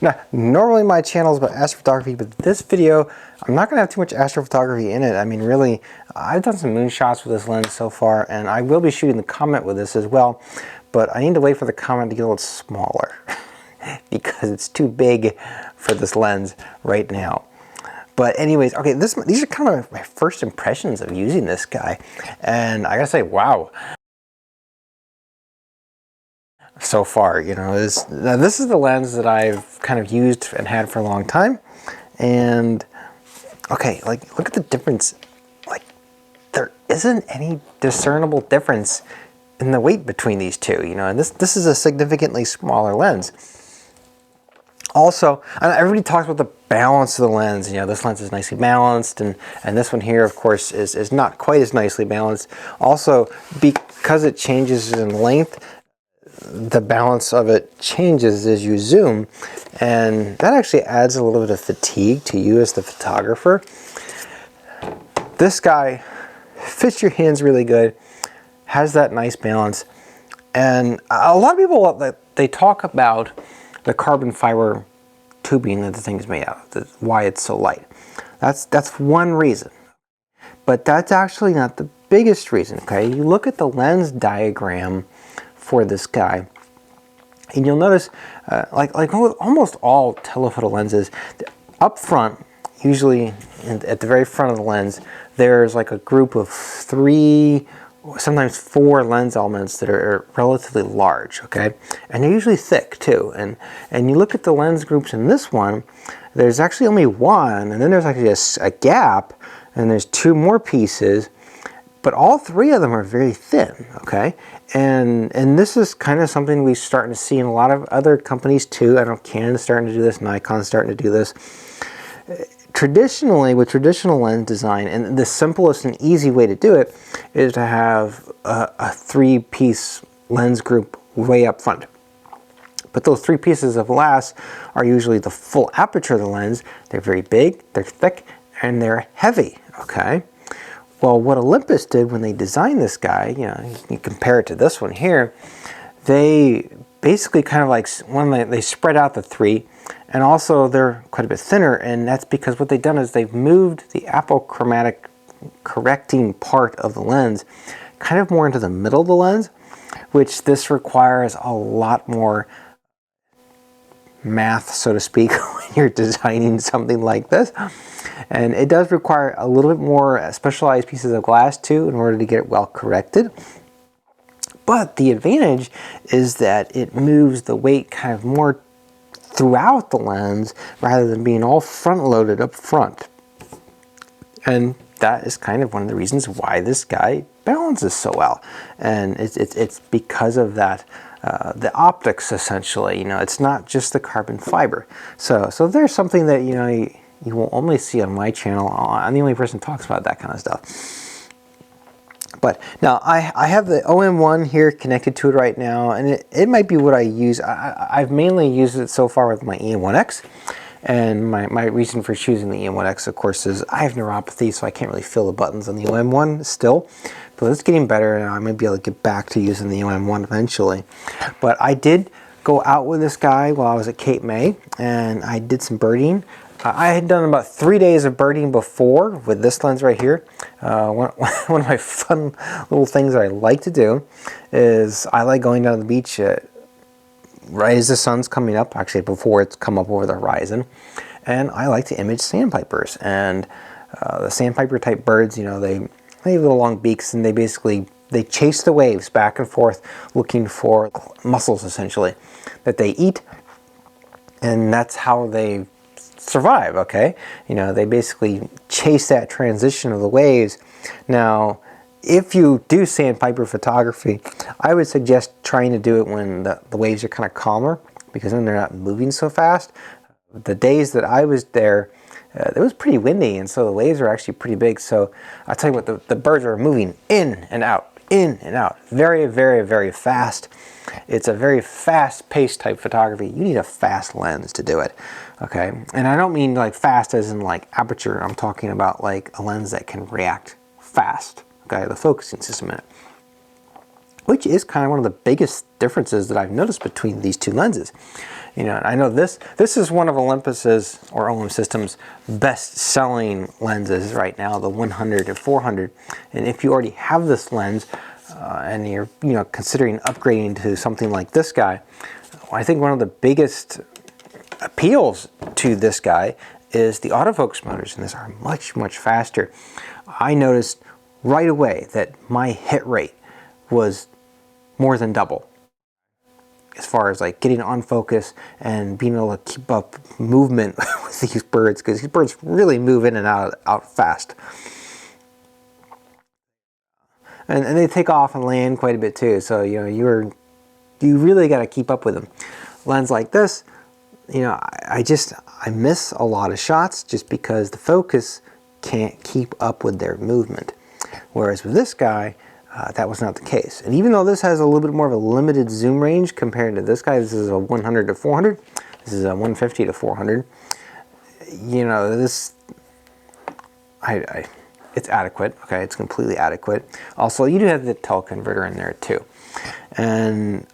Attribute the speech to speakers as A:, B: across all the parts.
A: Now, normally my channel is about astrophotography, but this video, I'm not going to have too much astrophotography in it. I mean, really, I've done some moonshots with this lens so far, and I will be shooting the Comet with this as well, but I need to wait for the Comet to get a little smaller because it's too big for this lens right now. But anyways, okay, these are kind of my first impressions of using this guy, and I gotta say, wow. So far, you know, this is the lens that I've kind of used and had for a long time, and okay, like, look at the difference. Like, there isn't any discernible difference in the weight between these two, you know, and this is a significantly smaller lens. Also, everybody talks about the balance of the lens. You know, this lens is nicely balanced, and this one here, of course, is not quite as nicely balanced. Also, because it changes in length, the balance of it changes as you zoom, and that actually adds a little bit of fatigue to you as the photographer. This guy fits your hands really good, has that nice balance, and a lot of people, they talk about the carbon fiber tubing that the thing is made out of, why it's so light. That's one reason, but that's actually not the biggest reason. Okay, you look at the lens diagram for this guy, and you'll notice, like almost all telephoto lenses, up front, usually at the very front of the lens, there's like a group of 3, sometimes 4 lens elements that are relatively large, okay? And they're usually thick too. And you look at the lens groups in this one, there's actually only 1, and then there's actually a gap, and there's 2 more pieces, but all 3 of them are very thin, okay? And this is kind of something we're starting to see in a lot of other companies too. I know Canon's starting to do this, Nikon's starting to do this. Traditionally, with traditional lens design, and the simplest and easy way to do it is to have a 3-piece lens group way up front. But those 3 pieces of glass are usually the full aperture of the lens. They're very big, they're thick, and they're heavy, okay? Well, what Olympus did when they designed this guy, you know, you compare it to this one here, they basically kind of like, they spread out the 3, and also they're quite a bit thinner, and that's because what they've done is they've moved the apochromatic correcting part of the lens kind of more into the middle of the lens, which this requires a lot more math, so to speak, when you're designing something like this. And it does require a little bit more specialized pieces of glass too in order to get it well corrected. But the advantage is that it moves the weight kind of more throughout the lens rather than being all front loaded up front. And that is kind of one of the reasons why this guy balances so well. And it's because of that, the optics essentially, you know, it's not just the carbon fiber. So there's something that, you know, you will only see on my channel. I'm the only person who talks about that kind of stuff. But now I have the OM1 here connected to it right now, and it might be what I use. I've mainly used it so far with my EM1X, and my reason for choosing the EM1X, of course, is I have neuropathy, so I can't really feel the buttons on the OM1 still. But it's getting better, and I might be able to get back to using the OM1 eventually. But I did go out with this guy while I was at Cape May, and I did some birding. I had done about 3 days of birding before with this lens right here. One of my fun little things that I like to do is I like going down to the beach right as the sun's coming up, actually before it's come up over the horizon. And I like to image sandpipers. And the sandpiper type birds, you know, they have little long beaks, and they chase the waves back and forth looking for mussels essentially that they eat. And that's how they survive, okay? You know, they basically chase that transition of the waves. Now, if you do sandpiper photography, I would suggest trying to do it when the waves are kind of calmer, because then they're not moving so fast. The days that I was there, it was pretty windy, and so the waves are actually pretty big. So I'll tell you what, the birds are moving in and out, very, very, very fast. It's a very fast-paced type photography. You need a fast lens to do it, okay? And I don't mean like fast as in like aperture. I'm talking about like a lens that can react fast, okay? The focusing system in it, which is kind of one of the biggest differences that I've noticed between these two lenses. You know, I know this is one of Olympus's or Olymp Systems best-selling lenses right now, the 100 to 400. And if you already have this lens and you're considering upgrading to something like this guy, I think one of the biggest appeals to this guy is the autofocus motors, and these are much faster. I noticed right away that my hit rate was more than double as far as like getting on focus and being able to keep up movement with these birds, because these birds really move in and out fast. And they take off and land quite a bit too, so you really got to keep up with them. Lens like this, I miss a lot of shots just because the focus can't keep up with their movement. Whereas with this guy, that was not the case. And even though this has a little bit more of a limited zoom range compared to this guy, this is a 100 to 400, this is a 150 to 400, this, it's adequate, okay, it's completely adequate. Also, you do have the teleconverter in there too. And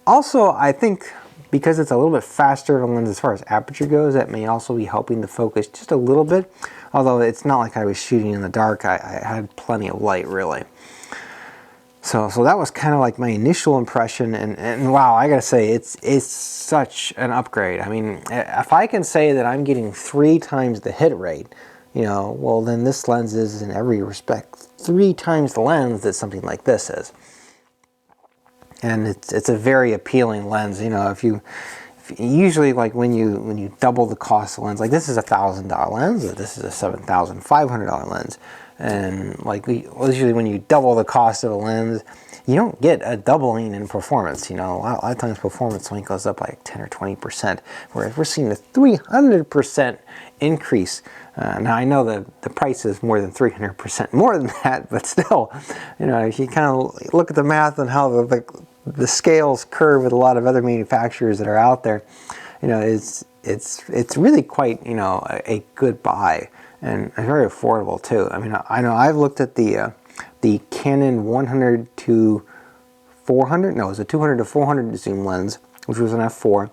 A: also, I think because it's a little bit faster of a lens as far as aperture goes, that may also be helping the focus just a little bit. Although it's not like I was shooting in the dark, I had plenty of light really. So that was kind of like my initial impression, and wow, I gotta say, it's such an upgrade. I mean, if I can say that I'm getting 3 times the hit rate, well then this lens is in every respect 3 times the lens that something like this is. And it's a very appealing lens. If you usually, like when you double the cost of the lens, like this is a $1,000 lens, this is a $7,500 lens, and like usually when you double the cost of a lens, you don't get a doubling in performance. A lot of times performance only goes up like 10 or 20%, whereas we're seeing a 300% increase. Now I know the price is more than 300% more than that, but still, if you kind of look at the math and how the scales curve with a lot of other manufacturers that are out there, it's really quite a good buy, and very affordable too. I mean, I know I've looked at the Canon 100 to 400, no, it was a 200 to 400 zoom lens, which was an f4,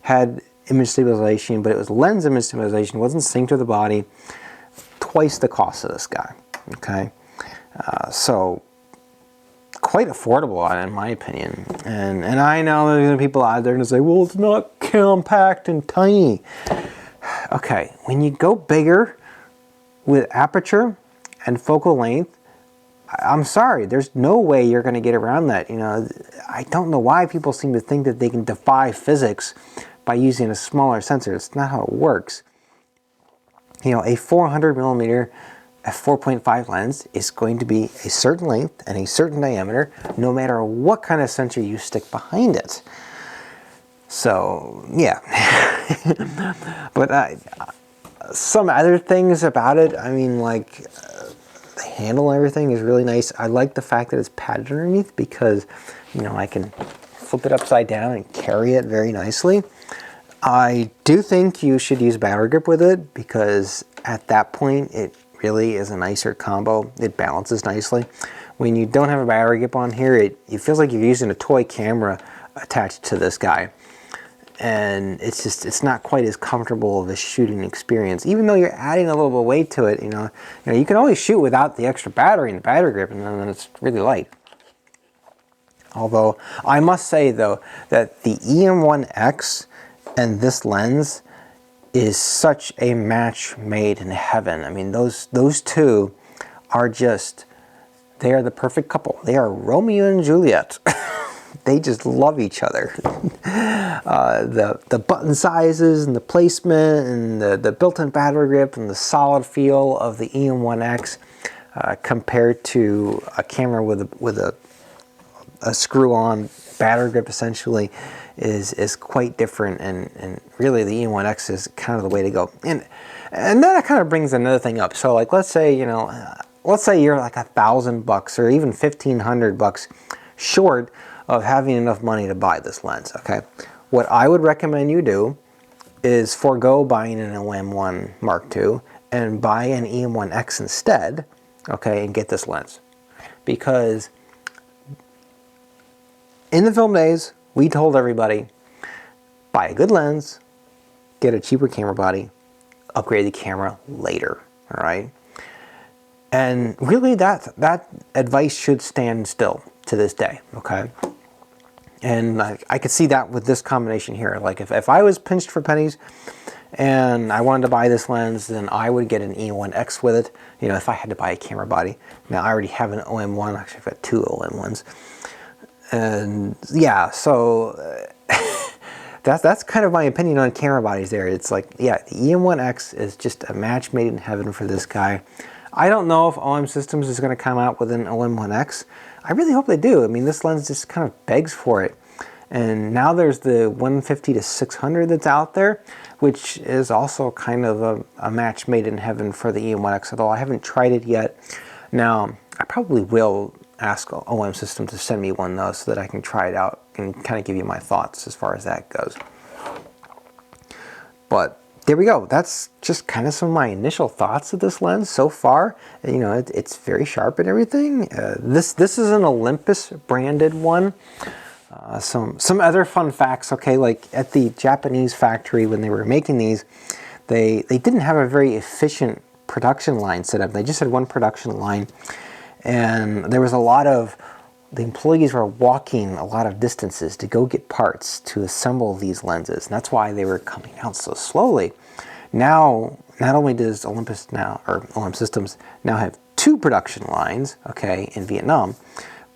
A: had image stabilization, but it was lens image stabilization, wasn't synced to the body, twice the cost of this guy, okay? So quite affordable in my opinion. And I know there's gonna be people out there gonna say, well, it's not compact and tiny. Okay, when you go bigger with aperture and focal length, I'm sorry, there's no way you're gonna get around that. I don't know why people seem to think that they can defy physics by using a smaller sensor. It's not how it works. A 400 millimeter f4.5 lens is going to be a certain length and a certain diameter no matter what kind of sensor you stick behind it. So yeah. But some other things about it, I mean, like the handle and everything is really nice. I like the fact that it's padded underneath because I can flip it upside down and carry it very nicely. I do think you should use battery grip with it, because at that point it really is a nicer combo. It balances nicely. When you don't have a battery grip on here, it feels like you're using a toy camera attached to this guy, and it's not quite as comfortable of a shooting experience. Even though you're adding a little bit of weight to it, you can always shoot without the extra battery and the battery grip, and then it's really light. Although I must say though that the EM1X and this lens is such a match made in heaven. I mean, those two are just, they are the perfect couple. They are Romeo and Juliet. They just love each other. The button sizes and the placement and the built-in battery grip and the solid feel of the EM1X compared to a camera with a screw-on battery grip essentially is quite different, and really the EM1X is kind of the way to go. And that kind of brings another thing up. So like let's say you're like $1,000 or even $1,500 short of having enough money to buy this lens. Okay, what I would recommend you do is forego buying an OM1 Mark II and buy an EM1X instead, okay, and get this lens. Because in the film days, we told everybody, buy a good lens, get a cheaper camera body, upgrade the camera later, all right? And really that advice should stand still to this day, okay? And I could see that with this combination here. Like if I was pinched for pennies and I wanted to buy this lens, then I would get an E1X with it, you know, if I had to buy a camera body. Now I already have an OM1, actually I've got two OM1s. And yeah, so that's kind of my opinion on camera bodies there. It's like, yeah, the EM1X is just a match made in heaven for this guy. I don't know if OM Systems is going to come out with an OM1X. I really hope they do. I mean, this lens just kind of begs for it. And now there's the 150 to 600 that's out there, which is also kind of a match made in heaven for the EM1X, although I haven't tried it yet. Now, I probably will ask OM System to send me one though, so that I can try it out and kind of give you my thoughts as far as that goes. But there we go. That's just kind of some of my initial thoughts of this lens so far. You know, it's very sharp and everything. This is an Olympus branded one. Some other fun facts, okay, like at the Japanese factory when they were making these, they didn't have a very efficient production line set up. They just had one production line, and there was a lot of, the employees were walking a lot of distances to go get parts to assemble these lenses, and that's why they were coming out so slowly. Now, not only does Olympus now, or OM Systems now have two production lines, okay, in Vietnam,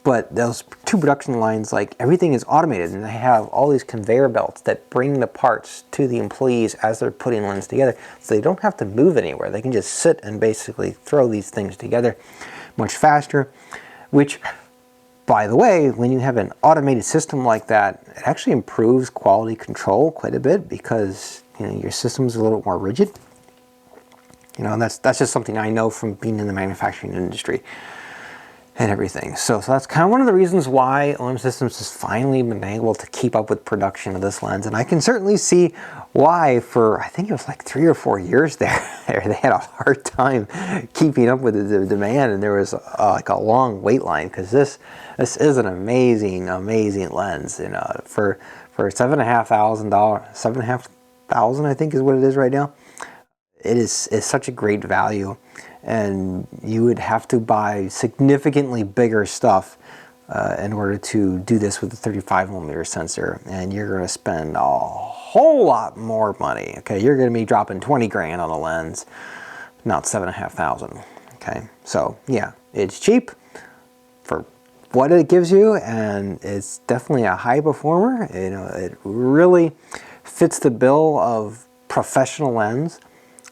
A: but those two production lines, like everything is automated, and they have all these conveyor belts that bring the parts to the employees as they're putting lenses together, so they don't have to move anywhere. They can just sit and basically throw these things together much faster, which, by the way, when you have an automated system like that, it actually improves quality control quite a bit, because you know, your system's a little bit more rigid. You know, and that's just something I know from being in the manufacturing industry and everything. So that's kind of one of the reasons why OM Systems has finally been able to keep up with production of this lens. And I can certainly see why for, I think it was like 3 or 4 years there, they had a hard time keeping up with the demand, and there was like a long wait line, because this is an amazing lens. You know, for $7,500, $7,500 I think is what it is right now. It is such a great value, and you would have to buy significantly bigger stuff in order to do this with the 35mm sensor, and you're going to spend a whole lot more money. Okay, you're going to be dropping 20 grand on a lens, not $7,500. Okay, so yeah, it's cheap for what it gives you, and it's definitely a high performer. You know, it really fits the bill of professional lens.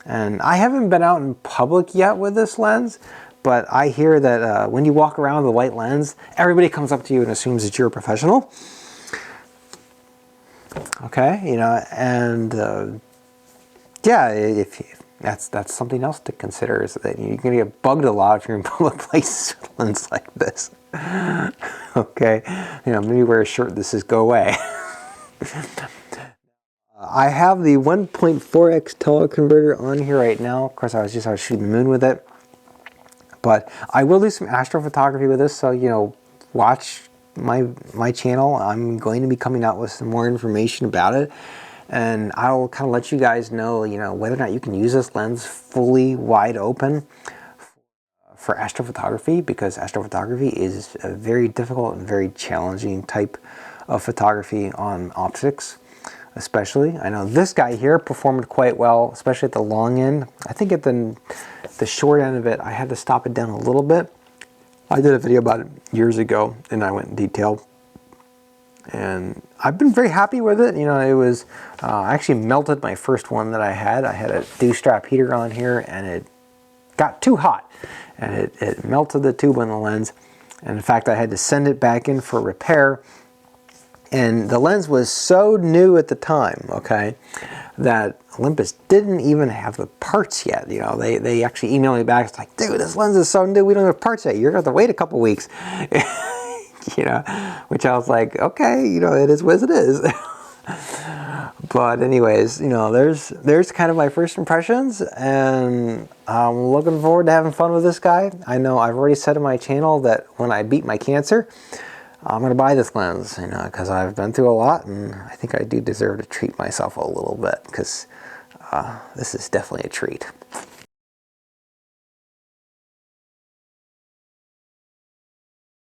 A: And I haven't been out in public yet with this lens, but I hear that when you walk around with a white lens, everybody comes up to you and assumes that you're a professional. Okay, you know, and yeah, if that's something else to consider, is that you're gonna get bugged a lot if you're in public places with a lens like this. Okay, you know, maybe wear a shirt that says "Go away." I have the 1.4x teleconverter on here right now. Of course, I was shooting the moon with it, but I will do some astrophotography with this. So, you know, watch my channel. I'm going to be coming out with some more information about it, and I'll kind of let you guys know, you know, whether or not you can use this lens fully wide open for astrophotography, because astrophotography is a very difficult and very challenging type of photography on optics. Especially, I know this guy here performed quite well, especially at the long end. I think at the short end of it, I had to stop it down a little bit. I did a video about it years ago, and I went in detail. And I've been very happy with it. You know, it was, I actually melted my first one that I had. I had a dew-strap heater on here, and it got too hot. And it melted the tube on the lens. And in fact, I had to send it back in for repair. And the lens was so new at the time, okay, that Olympus didn't even have the parts yet. You know, they actually emailed me back. It's like, dude, this lens is so new, we don't have parts yet. You're going to have to wait a couple weeks. You know, which I was like, okay, you know, it is what it is. But anyways, you know, there's kind of my first impressions, and I'm looking forward to having fun with this guy. I know I've already said on my channel that when I beat my cancer, I'm going to buy this lens, you know, because I've been through a lot, and I think I do deserve to treat myself a little bit, because this is definitely a treat.